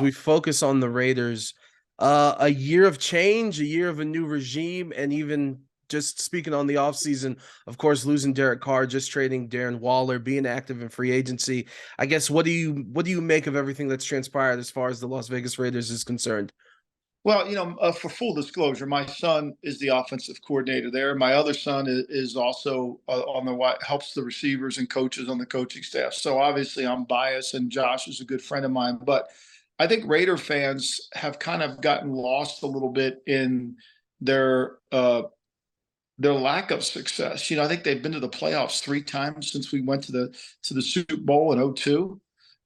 we focus on the Raiders, a year of change, a year of a new regime, and even just speaking on the offseason, of course, losing Derek Carr, just trading Darren Waller, being active in free agency. I guess what do you make of everything that's transpired as far as the Las Vegas Raiders is concerned? Well, for full disclosure, my son is the offensive coordinator there. My other son is also on the helps the receivers and coaches on the coaching staff. So obviously, I'm biased, and Josh is a good friend of mine. But I think Raider fans have kind of gotten lost a little bit in their uh, their lack of success. I think they've been to the playoffs 3 times since we went to the Super Bowl in '02.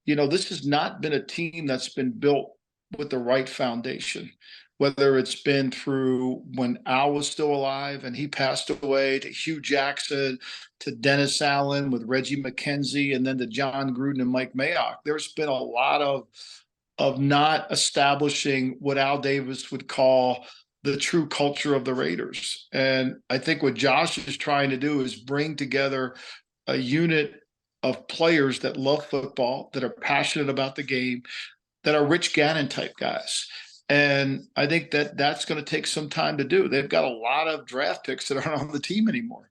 This has not been a team that's been built with the right foundation, whether it's been through when Al was still alive and he passed away, to Hugh Jackson, to Dennis Allen with Reggie McKenzie, and then to John Gruden and Mike Mayock. There's been a lot of not establishing what Al Davis would call the true culture of the Raiders. And I think what Josh is trying to do is bring together a unit of players that love football, that are passionate about the game, that are Rich Gannon type guys. And I think that that's going to take some time to do. They've got a lot of draft picks that aren't on the team anymore.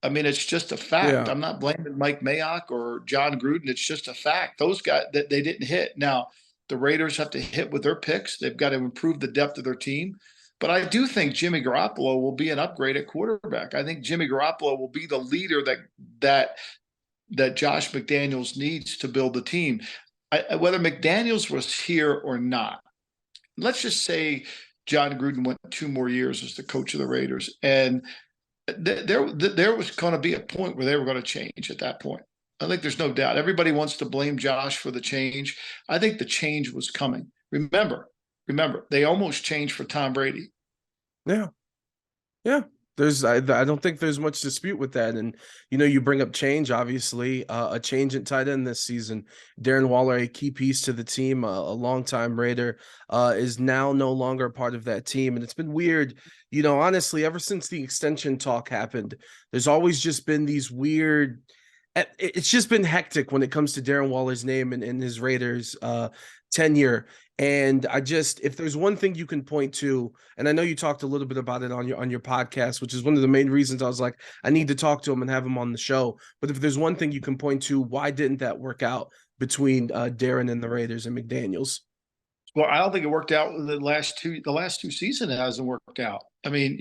I mean, it's just a fact. Yeah. I'm not blaming Mike Mayock or John Gruden. It's just a fact. Those guys that they didn't hit. Now, the Raiders have to hit with their picks. They've got to improve the depth of their team. But I do think Jimmy Garoppolo will be an upgrade at quarterback. I think Jimmy Garoppolo will be the leader that that Josh McDaniels needs to build the team. Whether McDaniels was here or not, let's just say John Gruden went 2 more years as the coach of the Raiders, and there was going to be a point where they were going to change at that point. I think there's no doubt. Everybody wants to blame Josh for the change. I think the change was coming. Remember, they almost changed for Tom Brady. Yeah. Yeah. I don't think there's much dispute with that. And you bring up change, obviously, a change at tight end this season. Darren Waller, a key piece to the team, a longtime Raider, is now no longer a part of that team. And it's been weird, honestly, ever since the extension talk happened, there's always just been these weird. It's just been hectic when it comes to Darren Waller's name and his Raiders tenure. And if there's one thing you can point to, and I know you talked a little bit about it on your podcast, which is one of the main reasons I was like, I need to talk to him and have him on the show. But if there's one thing you can point to, why didn't that work out between Darren and the Raiders and McDaniels? Well, I don't think it worked out the last two. The last 2 seasons it hasn't worked out. I mean,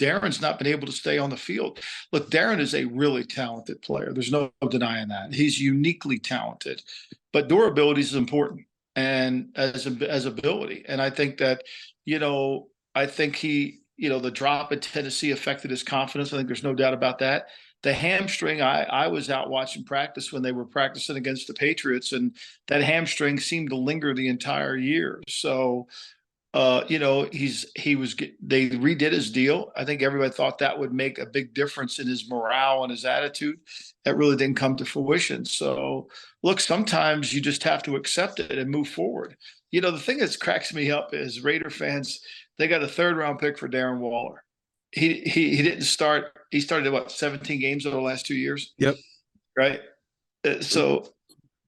Darren's not been able to stay on the field. Look, Darren is a really talented player. There's no denying that. He's uniquely talented, but durability is important, and as ability. And I think that, I think the drop at Tennessee affected his confidence. I think there's no doubt about that. The hamstring, I was out watching practice when they were practicing against the Patriots, and that hamstring seemed to linger the entire year. So, they redid his deal. I think everybody thought that would make a big difference in his morale and his attitude. That really didn't come to fruition. So, look, sometimes you just have to accept it and move forward. The thing that cracks me up is Raider fans, they got a 3rd-round pick for Darren Waller. He didn't start. He started 17 games over the last 2 years. Yep. Right. So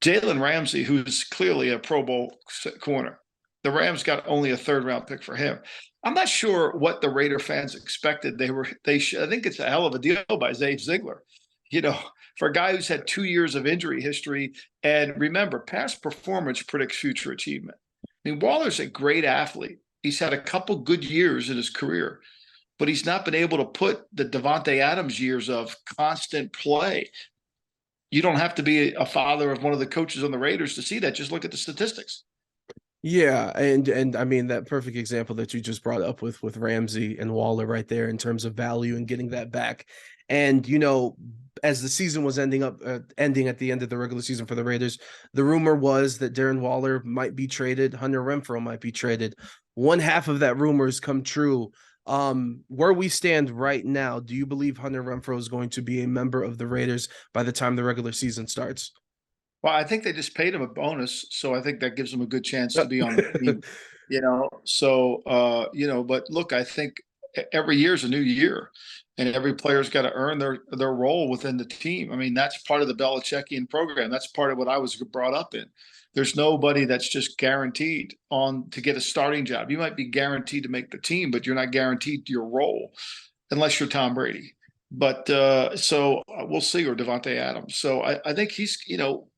Jalen Ramsey, who's clearly a Pro Bowl corner, the Rams got only a 3rd-round pick for him. I'm not sure what the Raider fans expected. I think it's a hell of a deal by Zay Ziegler. For a guy who's had 2 years of injury history, and remember, past performance predicts future achievement. I mean, Waller's a great athlete. He's had a couple good years in his career, but he's not been able to put the Devontae Adams years of constant play. You don't have to be a father of one of the coaches on the Raiders to see that. Just look at the statistics. Yeah, and I mean that perfect example that you just brought up with Ramsey and Waller right there in terms of value and getting that back. And as the season was ending at the end of the regular season for the Raiders, the rumor was that Darren Waller might be traded, Hunter Renfrow might be traded. One half of that rumor has come true. Where we stand right now, do you believe Hunter Renfrow is going to be a member of the Raiders by the time the regular season starts? Well, I think they just paid him a bonus, so I think that gives him a good chance to be on the team. But look, I think every year is a new year, and every player's got to earn their role within the team. I mean, that's part of the Belichickian program. That's part of what I was brought up in. There's nobody that's just guaranteed on to get a starting job. You might be guaranteed to make the team, but you're not guaranteed your role unless you're Tom Brady. But so we'll see, or Devontae Adams. So I think he's,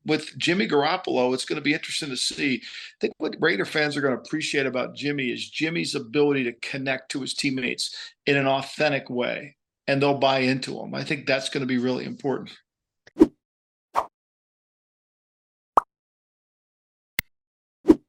with Jimmy Garoppolo, it's going to be interesting to see. I think what Raider fans are going to appreciate about Jimmy is Jimmy's ability to connect to his teammates in an authentic way, and they'll buy into him. I think that's going to be really important.